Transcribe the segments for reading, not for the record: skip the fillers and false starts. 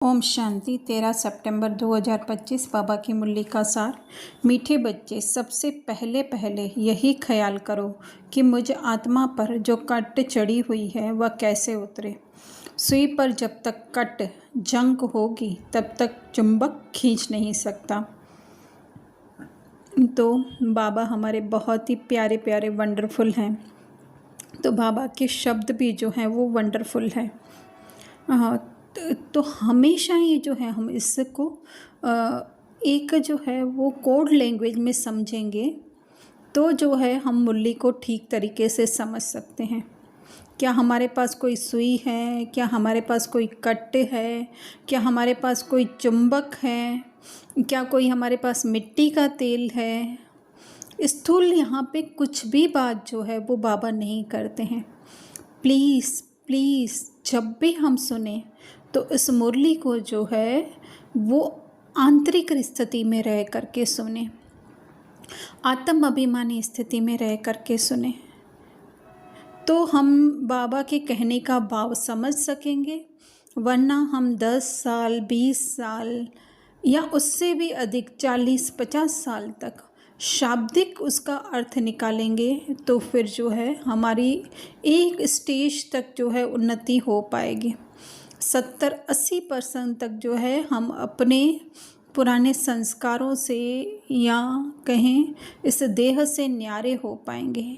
ओम शांति। 13 सितंबर 2025। बाबा की मुरली का सार। मीठे बच्चे, सबसे पहले यही ख्याल करो कि मुझ आत्मा पर जो कट चढ़ी हुई है वह कैसे उतरे। सुई पर जब तक कट जंग होगी तब तक चुंबक खींच नहीं सकता। तो बाबा हमारे बहुत ही प्यारे प्यारे वंडरफुल हैं। तो बाबा के शब्द भी जो हैं वो वंडरफुल है। तो हमेशा ये जो है हम इसको एक जो है वो कोड लैंग्वेज में समझेंगे तो जो है हम मुरली को ठीक तरीके से समझ सकते हैं। क्या हमारे पास कोई सुई है, क्या हमारे पास कोई कट है, क्या हमारे पास कोई चुंबक है, क्या कोई हमारे पास मिट्टी का तेल है। स्थूल यहाँ पे कुछ भी बात जो है वो बाबा नहीं करते हैं। प्लीज़ प्लीज़ जब भी हम सुने तो इस मुरली को जो है वो आंतरिक स्थिति में रह करके सुने, आत्म अभिमानी स्थिति में रह करके सुने, तो हम बाबा के कहने का भाव समझ सकेंगे। वरना हम 10 साल 20 साल या उससे भी अधिक 40-50 साल तक शाब्दिक उसका अर्थ निकालेंगे तो फिर जो है हमारी एक स्टेज तक जो है उन्नति हो पाएगी। 70-80% तक जो है हम अपने पुराने संस्कारों से या कहें इस देह से न्यारे हो पाएंगे।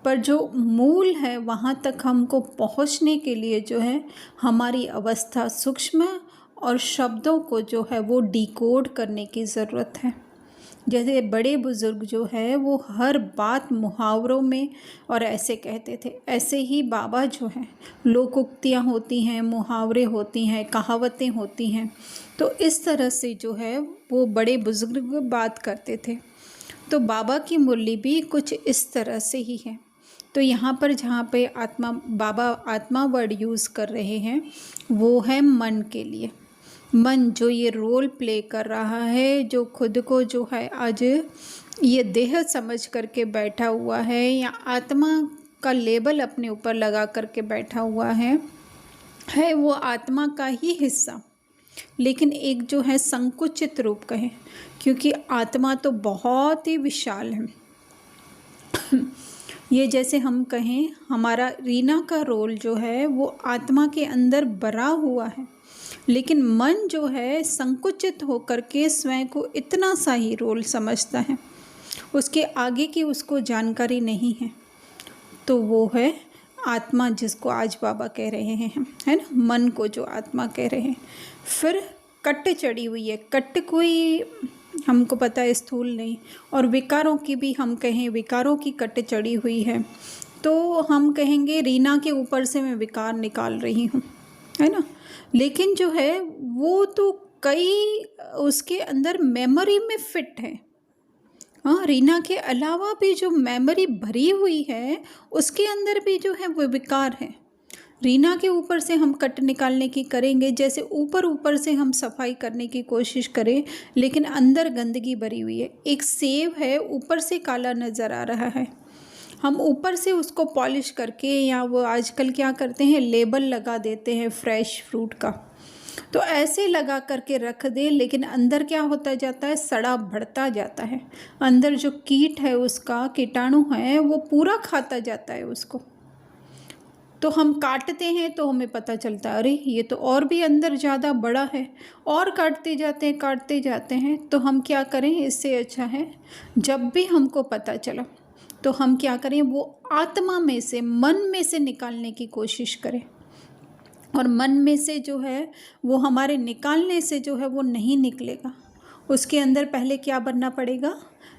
पर जो मूल है वहाँ तक हमको पहुँचने के लिए जो है हमारी अवस्था सूक्ष्म और शब्दों को जो है वो डिकोड करने की ज़रूरत है। जैसे बड़े बुज़ुर्ग जो है वो हर बात मुहावरों में और ऐसे कहते थे, ऐसे ही बाबा जो हैं लोकोक्तियाँ होती हैं, मुहावरे होती हैं, कहावतें होती हैं। तो इस तरह से जो है वो बड़े बुज़ुर्ग बात करते थे। तो बाबा की मुरली भी कुछ इस तरह से ही है। तो यहाँ पर जहाँ पे बाबा आत्मा वर्ड यूज़ कर रहे हैं वो है मन के लिए। मन जो ये रोल प्ले कर रहा है, जो खुद को जो है आज ये देह समझ करके बैठा हुआ है या आत्मा का लेबल अपने ऊपर लगा करके बैठा हुआ है वो आत्मा का ही हिस्सा, लेकिन एक जो है संकुचित रूप का है, क्योंकि आत्मा तो बहुत ही विशाल है। ये जैसे हम कहें हमारा रीना का रोल जो है वो आत्मा के अंदर भरा हुआ है, लेकिन मन जो है संकुचित होकर के स्वयं को इतना सा ही रोल समझता है, उसके आगे की उसको जानकारी नहीं है। तो वो है आत्मा जिसको आज बाबा कह रहे हैं, है ना, मन को जो आत्मा कह रहे हैं। फिर कट चढ़ी हुई है, कट कोई हमको पता है स्थूल नहीं, और विकारों की भी हम कहें विकारों की कट चढ़ी हुई है तो हम कहेंगे रीना के ऊपर से मैं विकार निकाल रही हूँ, है ना। लेकिन जो है वो तो कई उसके अंदर मेमोरी में फिट है। हाँ, रीना के अलावा भी जो मेमोरी भरी हुई है उसके अंदर भी जो है वो विकार है। रीना के ऊपर से हम कट निकालने की करेंगे, जैसे ऊपर से हम सफाई करने की कोशिश करें लेकिन अंदर गंदगी भरी हुई है। एक सेब है, ऊपर से काला नज़र आ रहा है, हम ऊपर से उसको पॉलिश करके या वो आजकल क्या करते हैं लेबल लगा देते हैं फ्रेश फ्रूट का, तो ऐसे लगा करके रख दे, लेकिन अंदर क्या होता जाता है, सड़ा बढ़ता जाता है। अंदर जो कीट है उसका कीटाणु है वो पूरा खाता जाता है उसको। तो हम काटते हैं तो हमें पता चलता है अरे ये तो और भी अंदर ज़्यादा बड़ा है, और काटते जाते हैं। तो हम क्या करें, इससे अच्छा है जब भी हमको पता चला तो हम क्या करें, वो आत्मा में से मन में से निकालने की कोशिश करें। और मन में से जो है वो हमारे निकालने से जो है वो नहीं निकलेगा, उसके अंदर पहले क्या बनना पड़ेगा।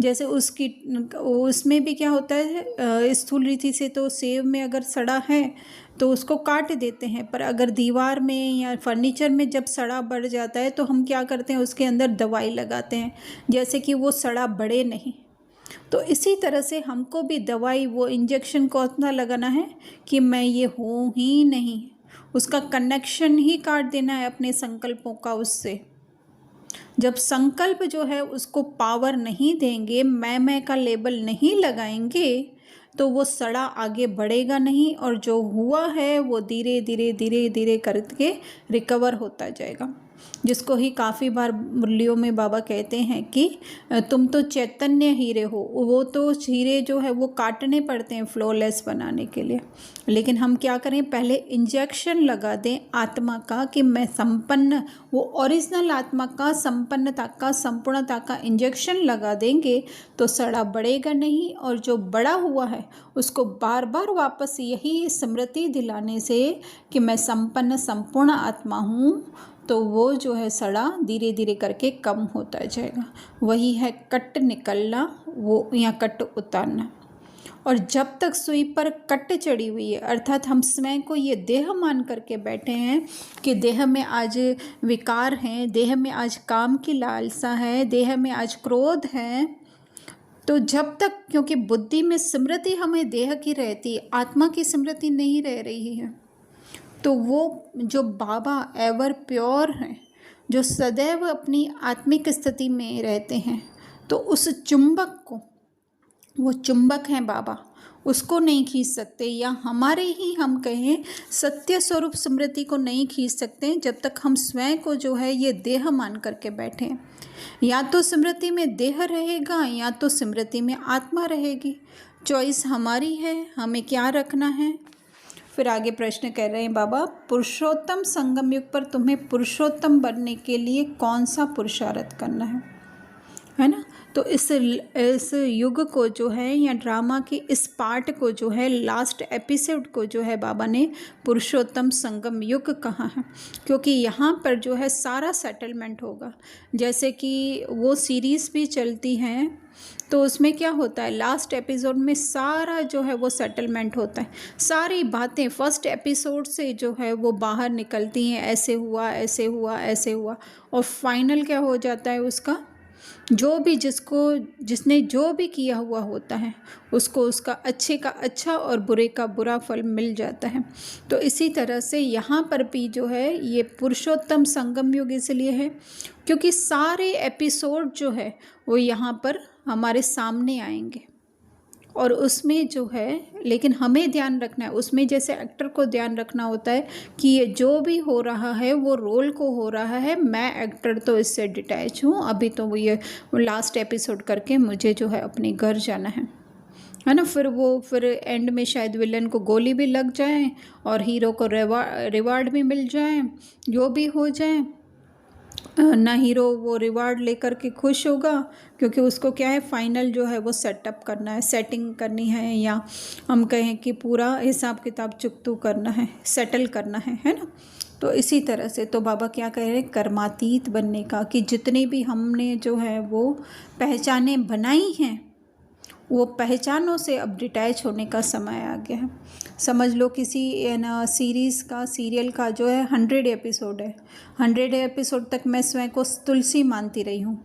जैसे उसमें भी क्या होता है, स्थूल रीति से तो सेब में अगर सड़ा है तो उसको काट देते हैं, पर अगर दीवार में या फर्नीचर में जब सड़ा बढ़ जाता है तो हम क्या करते हैं, उसके अंदर दवाई लगाते हैं जैसे कि वो सड़ा बढ़े नहीं। तो इसी तरह से हमको भी दवाई वो इंजेक्शन को इतना लगाना है कि मैं ये हूँ ही नहीं, उसका कनेक्शन ही काट देना है अपने संकल्पों का उससे। जब संकल्प जो है उसको पावर नहीं देंगे, मैं का लेबल नहीं लगाएंगे, तो वो सड़ा आगे बढ़ेगा नहीं, और जो हुआ है वो धीरे धीरे धीरे धीरे करके रिकवर होता जाएगा। जिसको ही काफ़ी बार मुरलियों में बाबा कहते हैं कि तुम तो चैतन्य हीरे हो। वो तो हीरे जो है वो काटने पड़ते हैं फ्लॉलेस बनाने के लिए, लेकिन हम क्या करें, पहले इंजेक्शन लगा दें आत्मा का कि मैं संपन्न, वो ओरिजिनल आत्मा का संपन्नता का संपूर्णता का इंजेक्शन लगा देंगे तो सड़ा बढ़ेगा नहीं, और जो बड़ा हुआ है उसको बार बार वापस यही स्मृति दिलाने से कि मैं संपन्न संपूर्ण आत्मा हूँ, तो वो जो है सड़ा धीरे धीरे करके कम होता जाएगा। वही है कट निकलना, वो या कट उतारना। और जब तक सुई पर कट चढ़ी हुई है, अर्थात हम स्वयं को ये देह मान करके बैठे हैं कि देह में आज विकार हैं, देह में आज काम की लालसा है, देह में आज क्रोध है, तो जब तक, क्योंकि बुद्धि में स्मृति हमें देह की रहती है, आत्मा की स्मृति नहीं रह रही है, तो वो जो बाबा एवर प्योर हैं, जो सदैव अपनी आत्मिक स्थिति में रहते हैं, तो उस चुंबक को, वो चुंबक हैं बाबा, उसको नहीं खींच सकते, या हमारे ही हम कहें सत्य स्वरूप स्मृति को नहीं खींच सकते जब तक हम स्वयं को जो है ये देह मान करके बैठे हैं। या तो स्मृति में देह रहेगा या तो स्मृति में आत्मा रहेगी। चॉइस हमारी है, हमें क्या रखना है। फिर आगे प्रश्न कर रहे हैं बाबा, पुरुषोत्तम संगम युग पर तुम्हें पुरुषोत्तम बनने के लिए कौन सा पुरुषार्थ करना है ना। तो इस युग को जो है, या ड्रामा के इस पार्ट को जो है, लास्ट एपिसोड को जो है बाबा ने पुरुषोत्तम संगम युग कहा है, क्योंकि यहाँ पर जो है सारा सेटलमेंट होगा। जैसे कि वो सीरीज़ भी चलती हैं तो उसमें क्या होता है, लास्ट एपिसोड में सारा जो है वो सेटलमेंट होता है, सारी बातें फर्स्ट एपिसोड से जो है वो बाहर निकलती हैं, ऐसे हुआ ऐसे हुआ ऐसे हुआ, और फाइनल क्या हो जाता है उसका, जो भी जिसने जो भी किया हुआ होता है उसको उसका अच्छे का अच्छा और बुरे का बुरा फल मिल जाता है। तो इसी तरह से यहाँ पर भी जो है ये पुरुषोत्तम संगम युग इसलिए है क्योंकि सारे एपिसोड जो है वो यहाँ पर हमारे सामने आएंगे, और उसमें जो है, लेकिन हमें ध्यान रखना है उसमें, जैसे एक्टर को ध्यान रखना होता है कि ये जो भी हो रहा है वो रोल को हो रहा है, मैं एक्टर तो इससे डिटैच हूँ, अभी तो वो ये लास्ट एपिसोड करके मुझे जो है अपने घर जाना है ना। फिर एंड में शायद विलन को गोली भी लग जाए और हीरो को रिवार्ड भी मिल जाए, जो भी हो जाए ना, हीरो वो रिवार्ड लेकर के खुश होगा क्योंकि उसको क्या है, फाइनल जो है वो सेटअप करना है, सेटिंग करनी है, या हम कहें कि पूरा हिसाब किताब चुकतू करना है, सेटल करना है ना। तो इसी तरह से तो बाबा क्या कह रहे हैं, कर्मातीत बनने का, कि जितनी भी हमने जो है वो पहचानें बनाई हैं वो पहचानों से अब डिटैच होने का समय आ गया है। समझ लो किसी ना सीरीज़ का, सीरियल का जो है 100 एपिसोड है, 100 एपिसोड तक मैं स्वयं को तुलसी मानती रही हूँ,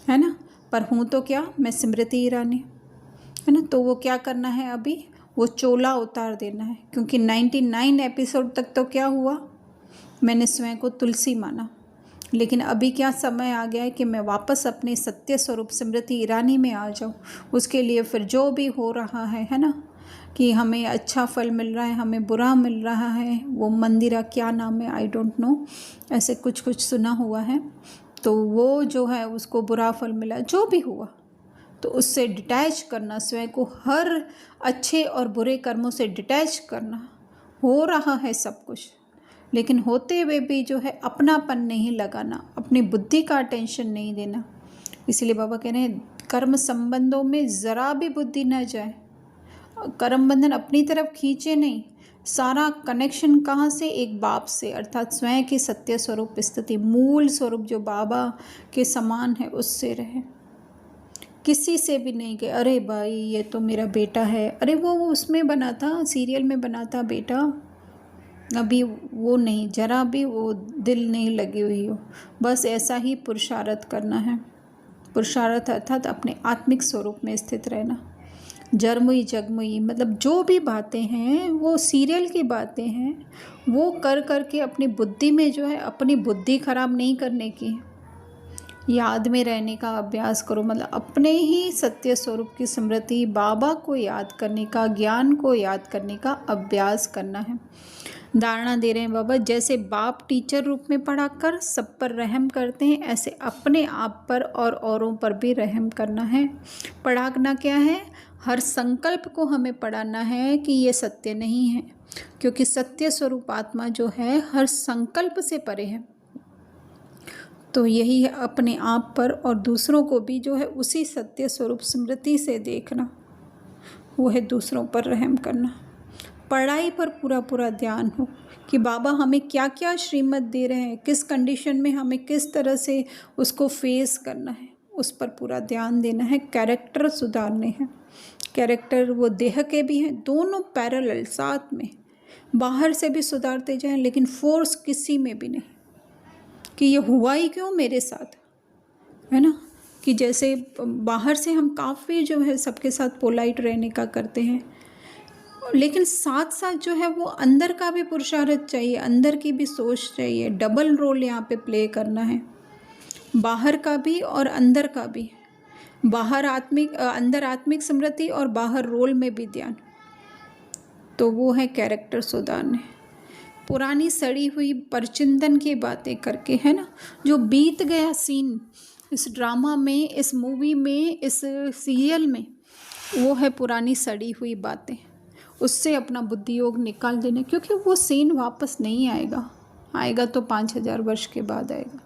है ना, पर हूँ तो क्या, मैं स्मृति ईरानी, है ना। तो वो क्या करना है, अभी वो चोला उतार देना है, क्योंकि 99 एपिसोड तक तो क्या हुआ, मैंने स्वयं को तुलसी माना, लेकिन अभी क्या समय आ गया है कि मैं वापस अपने सत्य स्वरूप स्मृति ईरानी में आ जाऊँ। उसके लिए फिर जो भी हो रहा है ना, कि हमें अच्छा फल मिल रहा है, हमें बुरा मिल रहा है, वो मंदिरा क्या नाम है आई डोंट नो, ऐसे कुछ सुना हुआ है, तो वो जो है उसको बुरा फल मिला, जो भी हुआ, तो उससे डिटैच करना, स्वयं को हर अच्छे और बुरे कर्मों से डिटैच करना। हो रहा है सब कुछ, लेकिन होते हुए भी जो है अपनापन नहीं लगाना, अपनी बुद्धि का अटेंशन नहीं देना। इसलिए बाबा कह रहे हैं कर्म संबंधों में ज़रा भी बुद्धि न जाए, कर्म बंधन अपनी तरफ खींचे नहीं, सारा कनेक्शन कहाँ से, एक बाप से, अर्थात स्वयं की सत्य स्वरूप स्थिति, मूल स्वरूप जो बाबा के समान है उससे रहे, किसी से भी नहीं कि अरे भाई ये तो मेरा बेटा है, अरे वो उसमें बना था, सीरियल में बना था बेटा, अभी वो नहीं, जरा भी वो दिल नहीं लगी हुई हो। बस ऐसा ही पुरुषार्थ करना है। पुरुषार्थ अर्थात अपने आत्मिक स्वरूप में स्थित रहना। जरमुई जगमुई मतलब जो भी बातें हैं वो सीरियल की बातें हैं, वो कर कर के अपनी बुद्धि में जो है, अपनी बुद्धि खराब नहीं करने की, याद में रहने का अभ्यास करो, मतलब अपने ही सत्य स्वरूप की स्मृति, बाबा को याद करने का, ज्ञान को याद करने का अभ्यास करना है। धारणा दे रहे हैं बाबा, जैसे बाप टीचर रूप में पढ़ाकर सब पर रहम करते हैं, ऐसे अपने आप पर और औरों पर भी रहम करना है। पढ़ाना क्या है? हर संकल्प को हमें पढ़ाना है कि ये सत्य नहीं है, क्योंकि सत्य स्वरूप आत्मा जो है हर संकल्प से परे है। तो यही है अपने आप पर और दूसरों को भी जो है उसी सत्य स्वरूप स्मृति से देखना, वो है दूसरों पर रहम करना। पढ़ाई पर पूरा पूरा ध्यान हो कि बाबा हमें क्या क्या श्रीमत दे रहे हैं, किस कंडीशन में हमें किस तरह से उसको फेस करना है, उस पर पूरा ध्यान देना है। कैरेक्टर सुधारने हैं। कैरेक्टर वो देह के भी हैं, दोनों पैरेलल साथ में, बाहर से भी सुधारते जाएं, लेकिन फोर्स किसी में भी नहीं कि ये हुआ ही क्यों मेरे साथ, है ना। कि जैसे बाहर से हम काफ़ी जो है सबके साथ पोलाइट रहने का करते हैं, लेकिन साथ साथ जो है वो अंदर का भी पुरुषार्थ चाहिए, अंदर की भी सोच चाहिए। डबल रोल यहाँ पे प्ले करना है, बाहर का भी और अंदर का भी। बाहर आत्मिक, अंदर आत्मिक स्मृति और बाहर रोल में भी ध्यान। तो वो है कैरेक्टर सुधारने। पुरानी सड़ी हुई परचिंतन की बातें करके, है ना, जो बीत गया सीन इस ड्रामा में, इस मूवी में, इस सीरियल में, वो है पुरानी सड़ी हुई बातें। उससे अपना बुद्धि योग निकाल देना, क्योंकि वो सीन वापस नहीं आएगा। आएगा तो 5000 वर्ष के बाद आएगा।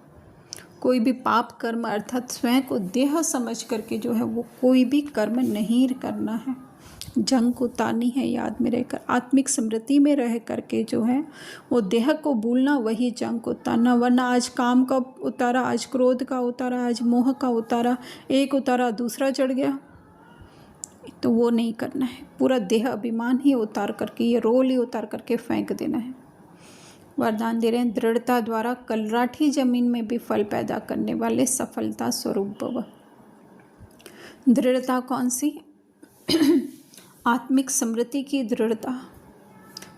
कोई भी पाप कर्म अर्थात स्वयं को देह समझ करके जो है वो कोई भी कर्म नहीं करना है। जंग को उतारनी है याद में रहकर, आत्मिक स्मृति में रह करके जो है वो देह को भूलना, वही जंग को उतारना। वरना आज काम का उतारा, आज क्रोध का उतारा, आज मोह का उतारा, एक उतारा दूसरा चढ़ गया, तो वो नहीं करना है। पूरा देह अभिमान ही उतार करके, ये रोल ही उतार करके फेंक देना है। वरदान दे रहे हैं, दृढ़ता द्वारा कलराठी जमीन में भी फल पैदा करने वाले सफलता स्वरूप भव। दृढ़ता कौन सी? आत्मिक स्मृति की दृढ़ता।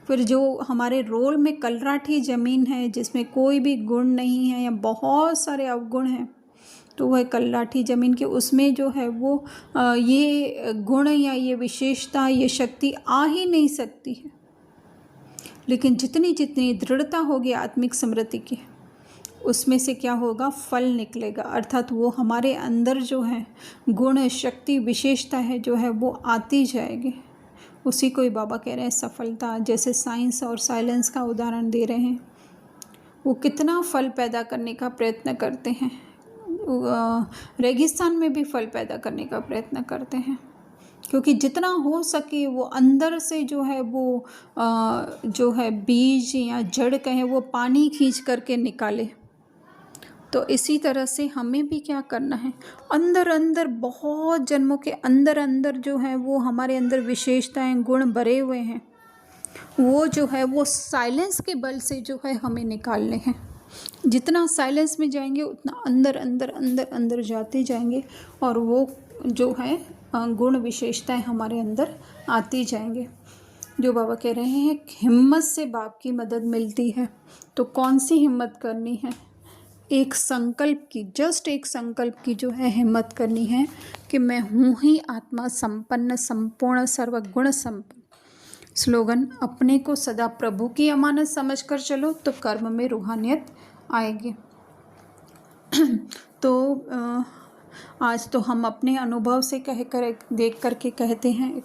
फिर जो हमारे रोल में कलराठी जमीन है, जिसमें कोई भी गुण नहीं है या बहुत सारे अवगुण हैं, तो वह कलराठी जमीन के उसमें जो है वो ये गुण या ये विशेषता, ये शक्ति आ ही नहीं सकती है। लेकिन जितनी जितनी दृढ़ता होगी आत्मिक स्मृति की, उसमें से क्या होगा? फल निकलेगा। अर्थात वो हमारे अंदर जो है गुण, शक्ति, विशेषता है जो है वो आती जाएगी। उसी को ही बाबा कह रहे हैं सफलता। जैसे साइंस और साइलेंस का उदाहरण दे रहे हैं, वो कितना फल पैदा करने का प्रयत्न करते हैं। रेगिस्तान में भी फल पैदा करने का प्रयत्न करते हैं, क्योंकि जितना हो सके वो अंदर से जो है वो जो है बीज या जड़ कहें, वो पानी खींच करके निकाले। तो इसी तरह से हमें भी क्या करना है, अंदर अंदर बहुत जन्मों के अंदर अंदर जो है वो हमारे अंदर विशेषताएं, गुण भरे हुए हैं, वो जो है वो साइलेंस के बल से जो है हमें निकालने हैं। जितना साइलेंस में जाएंगे उतना अंदर अंदर अंदर अंदर जाते जाएंगे, और वो जो है गुण, विशेषताएं हमारे अंदर आती जाएंगे। जो बाबा कह रहे हैं हिम्मत से बाप की मदद मिलती है। तो कौन सी हिम्मत करनी है? एक संकल्प की, जस्ट एक संकल्प की जो है हिम्मत करनी है कि मैं हूँ ही आत्मा संपन्न, संपूर्ण, सर्वगुण संपन्न। स्लोगन, अपने को सदा प्रभु की अमानत समझकर चलो तो कर्म में रूहानियत आएगी। तो आज तो हम अपने अनुभव से कह कर, देख करके कहते हैं,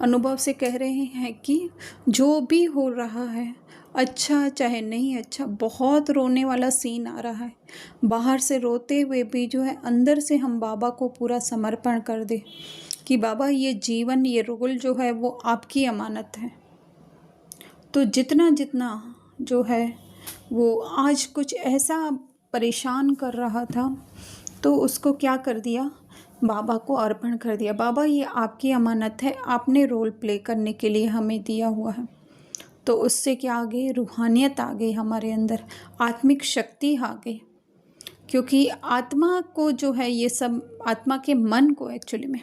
अनुभव से कह रहे हैं कि जो भी हो रहा है, अच्छा चाहे नहीं अच्छा, बहुत रोने वाला सीन आ रहा है, बाहर से रोते हुए भी जो है अंदर से हम बाबा को पूरा समर्पण कर दे कि बाबा ये जीवन, ये रोल जो है वो आपकी अमानत है। तो जितना जितना जो है वो आज कुछ ऐसा परेशान कर रहा था, तो उसको क्या कर दिया, बाबा को अर्पण कर दिया। बाबा ये आपकी अमानत है, आपने रोल प्ले करने के लिए हमें दिया हुआ है। तो उससे क्या आ गई, रूहानियत आ गई हमारे अंदर, आत्मिक शक्ति आ गई। क्योंकि आत्मा को जो है ये सब, आत्मा के मन को एक्चुअली में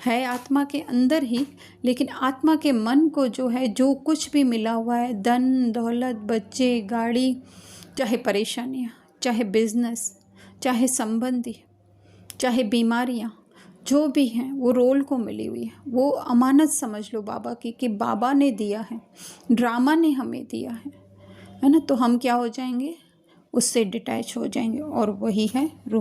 है आत्मा के अंदर ही, लेकिन आत्मा के मन को जो है जो कुछ भी मिला हुआ है, धन दौलत, बच्चे, गाड़ी, चाहे परेशानियाँ, चाहे बिजनेस, चाहे संबंधी, चाहे बीमारियाँ, जो भी हैं वो रोल को मिली हुई है। वो अमानत समझ लो बाबा की, कि बाबा ने दिया है, ड्रामा ने हमें दिया है ना। तो हम क्या हो जाएंगे, उससे डिटैच हो जाएंगे, और वही है रूह।